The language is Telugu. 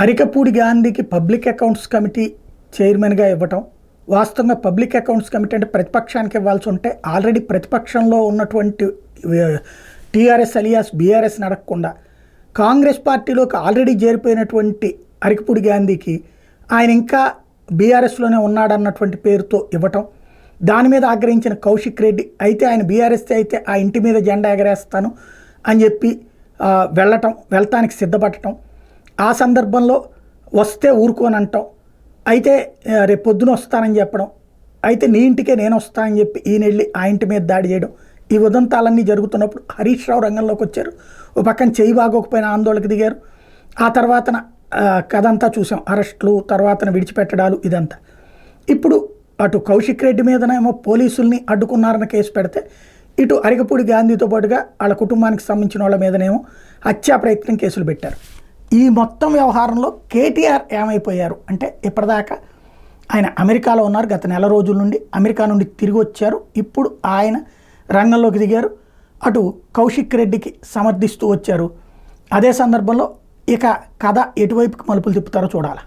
అరికపూడి గాంధీకి పబ్లిక్ అకౌంట్స్ కమిటీ చైర్మన్గా ఇవ్వటం, వాస్తవంగా పబ్లిక్ అకౌంట్స్ కమిటీ అంటే ప్రతిపక్షానికి ఇవ్వాల్సి ఉంటే ఆల్రెడీ ప్రతిపక్షంలో ఉన్నటువంటి టీఆర్ఎస్ అలియాస్ బీఆర్ఎస్ నడకుండా కాంగ్రెస్ పార్టీలోకి ఆల్రెడీ చేరిపోయినటువంటి అరికపూడి గాంధీకి ఆయన ఇంకా బీఆర్ఎస్లోనే ఉన్నాడన్నటువంటి పేరుతో ఇవ్వటం, దాని మీద ఆగ్రహించిన కౌశిక్ రెడ్డి అయితే ఆయన బీఆర్ఎస్ అయితే ఆ ఇంటి మీద జెండా ఎగరేస్తాను అని చెప్పి వెళ్తానికి సిద్ధపడటం, ఆ సందర్భంలో వస్తే ఊరుకోనంటాం, అయితే రేపు పొద్దున వస్తానని చెప్పడం, అయితే నీ ఇంటికే నేను వస్తానని చెప్పి ఈయన వెళ్ళి ఆ ఇంటి మీద దాడి చేయడం, ఈ ఉదంతాలన్నీ జరుగుతున్నప్పుడు హరీష్ రావు రంగంలోకి వచ్చారు. ఓ పక్కన చేయి బాగోకపోయిన ఆందోళనకు దిగారు. ఆ తర్వాతన కథంతా చూసాం, అరెస్టులు, తర్వాతన విడిచిపెట్టడాలు, ఇదంతా. ఇప్పుడు అటు కౌశిక్ రెడ్డి మీదనేమో పోలీసుల్ని అడ్డుకున్నారన్న కేసు పెడితే, ఇటు అరికపూడి గాంధీతో పాటుగా వాళ్ళ కుటుంబానికి సంబంధించిన వాళ్ళ మీదనేమో హత్యా ప్రయత్నం కేసులు పెట్టారు. ఈ మొత్తం వ్యవహారంలో కేటీఆర్ ఏమైపోయారు అంటే, ఇప్పటిదాకా ఆయన అమెరికాలో ఉన్నారు, గత నెల రోజుల నుండి అమెరికా నుండి తిరిగి వచ్చారు. ఇప్పుడు ఆయన రంగంలోకి దిగారు, అటు కౌశిక్ రెడ్డికి సమర్థిస్తూ వచ్చారు. అదే సందర్భంలో ఇక కథ ఎటువైపుకి మలుపులు తిప్పుతారో చూడాలి.